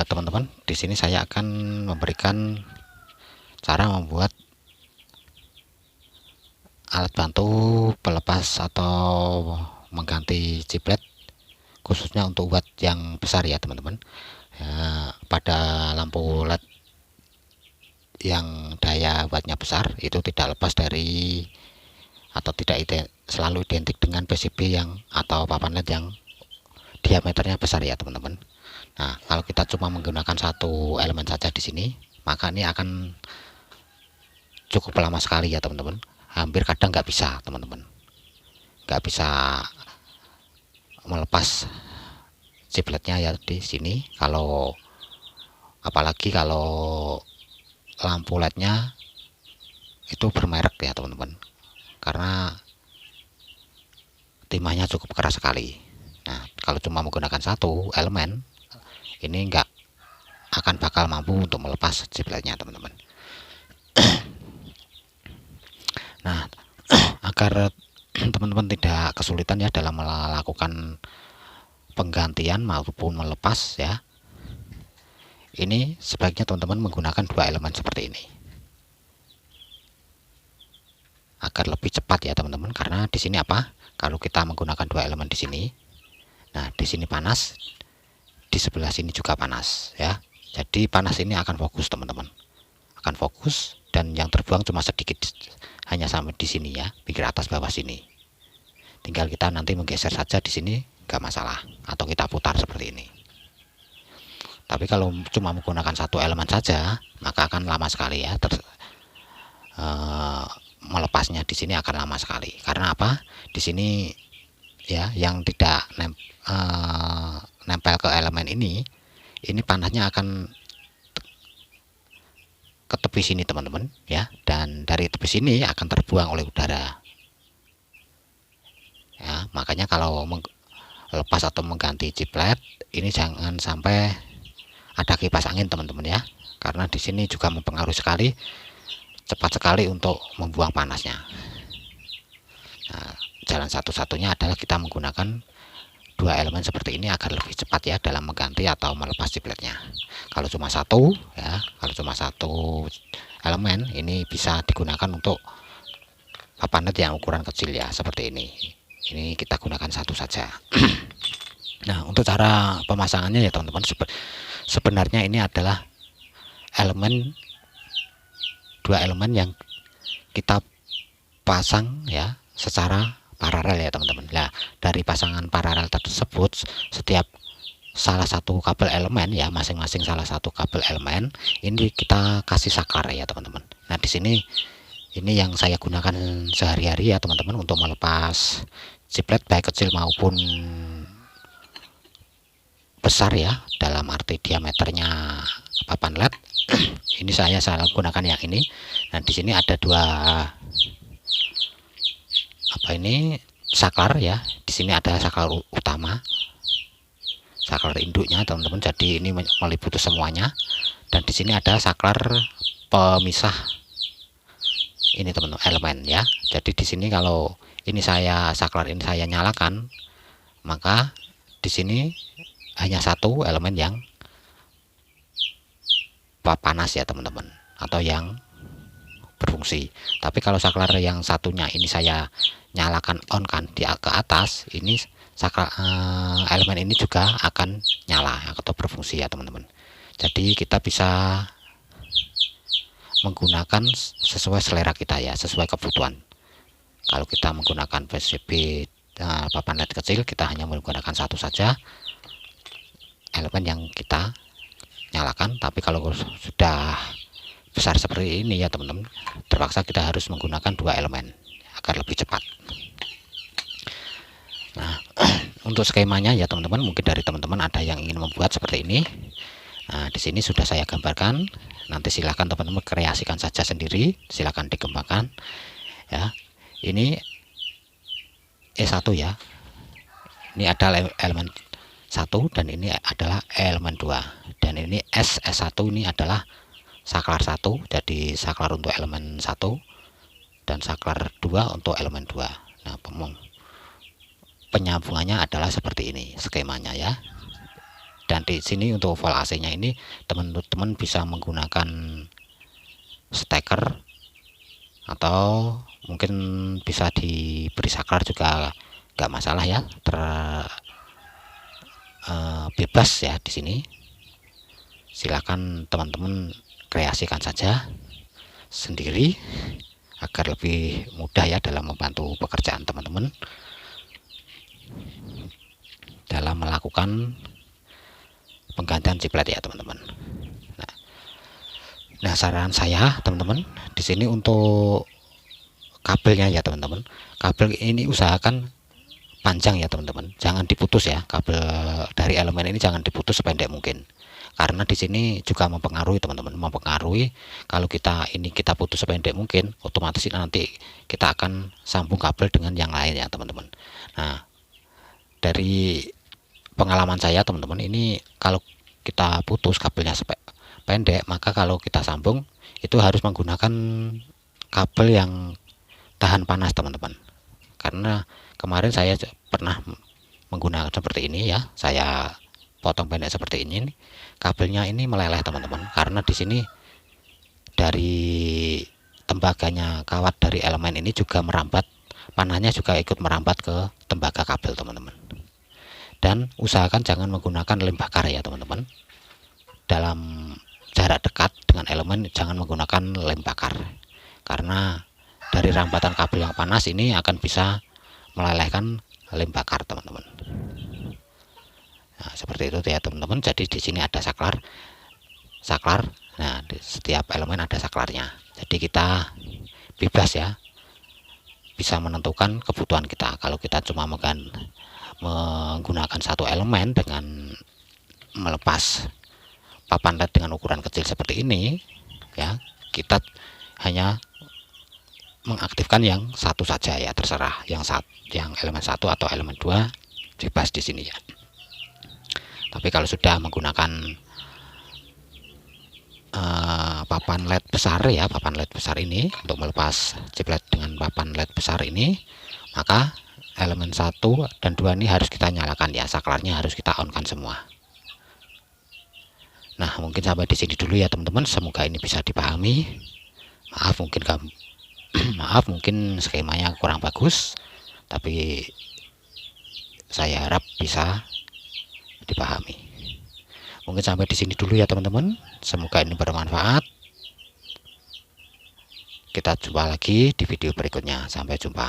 teman-teman, di sini saya akan memberikan cara membuat alat bantu pelepas atau mengganti chiplet khususnya untuk watt yang besar ya teman-teman. Ya, pada lampu LED yang daya wattnya besar itu tidak lepas dari atau tidak selalu identik dengan PCB yang atau papan LED yang diameternya besar ya teman-teman. Nah, kalau kita cuma menggunakan satu elemen saja di sini, maka ini akan cukup lama sekali ya teman-teman. Hampir kadang nggak bisa teman-teman, nggak bisa melepas chipletnya ya di sini. Kalau apalagi kalau lampu LED-nya itu bermerek ya teman-teman, karena timahnya cukup keras sekali. Nah, kalau cuma menggunakan satu elemen, ini nggak akan bakal mampu untuk melepas chipletnya teman-teman. Nah, agar teman-teman tidak kesulitan ya dalam melakukan penggantian maupun melepas ya, ini sebaiknya teman-teman menggunakan dua elemen seperti ini agar lebih cepat ya teman-teman. Karena di sini apa, kalau kita menggunakan dua elemen di sini, nah di sini panas, di sebelah sini juga panas ya. Jadi panas ini akan fokus teman-teman, akan fokus, dan yang terbuang cuma sedikit, hanya sampai di sini ya, pinggir atas bawah sini. Tinggal kita nanti menggeser saja di sini, nggak masalah, atau kita putar seperti ini. Tapi kalau cuma menggunakan satu elemen saja, maka akan lama sekali ya. Melepasnya di sini akan lama sekali. Karena apa? Di sini ya, yang tidak nempel ke elemen ini panasnya akan ke tepi sini teman-teman ya, dan dari tepi sini akan terbuang oleh udara. Ya, makanya kalau lepas atau mengganti chiplet ini jangan sampai ada kipas angin teman-teman ya, karena di sini juga mempengaruhi sekali, cepat sekali untuk membuang panasnya. Nah, jalan satu-satunya adalah kita menggunakan dua elemen seperti ini agar lebih cepat ya dalam mengganti atau melepas chipletnya. Kalau cuma satu ya, kalau cuma satu elemen, ini bisa digunakan untuk papan LED yang ukuran kecil ya, seperti ini. Ini kita gunakan satu saja. Nah, untuk cara pemasangannya ya teman-teman, sebenarnya ini adalah dua elemen yang kita pasang ya secara paralel ya teman-teman. Nah, dari pasangan paralel tersebut, setiap salah satu kabel elemen ya, masing-masing salah satu kabel elemen ini kita kasih saklar ya teman-teman. Nah, di sini ini yang saya gunakan sehari-hari ya teman-teman untuk melepas chiplet baik kecil maupun besar ya, dalam arti diameternya papan LED. Ini saya gunakan yang ini. Nah, di sini ada dua saklar ya. Di sini ada saklar utama, saklar induknya teman-teman. Jadi ini meliputi semuanya. Dan di sini ada saklar pemisah ini teman-teman, elemen ya. Jadi di sini kalau saklar ini saya nyalakan, maka di sini hanya satu elemen yang panas ya teman-teman, atau yang berfungsi. Tapi kalau saklar yang satunya ini saya nyalakan on kan ke atas, ini saklar elemen ini juga akan nyala atau berfungsi ya teman-teman. Jadi kita bisa menggunakan sesuai selera kita ya, sesuai kebutuhan. Kalau kita menggunakan PCB papan LED kecil, kita hanya menggunakan satu saja elemen yang kita nyalakan. Tapi kalau sudah besar seperti ini ya teman-teman, terpaksa kita harus menggunakan dua elemen agar lebih cepat. Nah, untuk skemanya ya teman-teman, mungkin dari teman-teman ada yang ingin membuat seperti ini. Nah, di sini sudah saya gambarkan. Nanti silahkan teman-teman kreasikan saja sendiri, silahkan dikembangkan ya. Ini E1 ya, ini ada elemen 1 dan ini adalah elemen 2, dan ini S1 ini adalah saklar 1, jadi saklar untuk elemen 1 dan saklar 2 untuk elemen 2. Nah, penyambungannya adalah seperti ini skemanya ya. Dan di sini untuk volt AC nya ini teman-teman bisa menggunakan steker atau mungkin bisa diberi saklar juga nggak masalah ya, bebas ya. Di sini silakan teman-teman kreasikan saja sendiri agar lebih mudah ya dalam membantu pekerjaan teman-teman dalam melakukan penggantian chiplet ya teman-teman. Nah, saran saya teman-teman di sini untuk kabelnya ya teman-teman. Kabel ini usahakan panjang ya teman-teman. Jangan diputus ya. Kabel dari elemen ini jangan diputus sependek mungkin. Karena di sini juga mempengaruhi teman-teman, mempengaruhi kalau kita putus sependek mungkin, otomatis nanti kita akan sambung kabel dengan yang lain ya teman-teman. Nah, dari pengalaman saya teman-teman, ini kalau kita putus kabelnya pendek, maka kalau kita sambung itu harus menggunakan kabel yang tahan panas teman-teman. Karena kemarin saya pernah menggunakan seperti ini ya, saya potong pendek seperti ini, kabelnya ini meleleh teman-teman, karena di sini dari tembaganya kawat dari elemen ini juga merambat, panahnya juga ikut merambat ke tembaga kabel teman-teman. Dan usahakan jangan menggunakan lem bakar ya teman-teman. Dalam jarak dekat dengan elemen jangan menggunakan lem bakar, karena dari rambatan kabel yang panas ini akan bisa melelehkan lem bakar teman-teman. Nah, seperti itu ya teman-teman. Jadi di sini ada saklar. Nah, di setiap elemen ada saklarnya. Jadi kita bebas ya, bisa menentukan kebutuhan kita. Kalau kita cuma menggunakan satu elemen dengan melepas papan LED dengan ukuran kecil seperti ini ya, kita hanya mengaktifkan yang satu saja ya, terserah yang elemen 1 atau elemen 2 bebas di sini ya. Tapi kalau sudah menggunakan papan LED besar ya, papan LED besar ini untuk melepas chiplet dengan papan LED besar ini, maka elemen 1 dan 2 ini harus kita nyalakan ya, saklarnya harus kita on kan semua. Nah, mungkin sampai di sini dulu ya teman-teman, semoga ini bisa dipahami. Maaf mungkin skemanya kurang bagus, tapi saya harap bisa dipahami. Mungkin sampai di sini dulu ya teman-teman, semoga ini bermanfaat. Kita jumpa lagi di video berikutnya, sampai jumpa.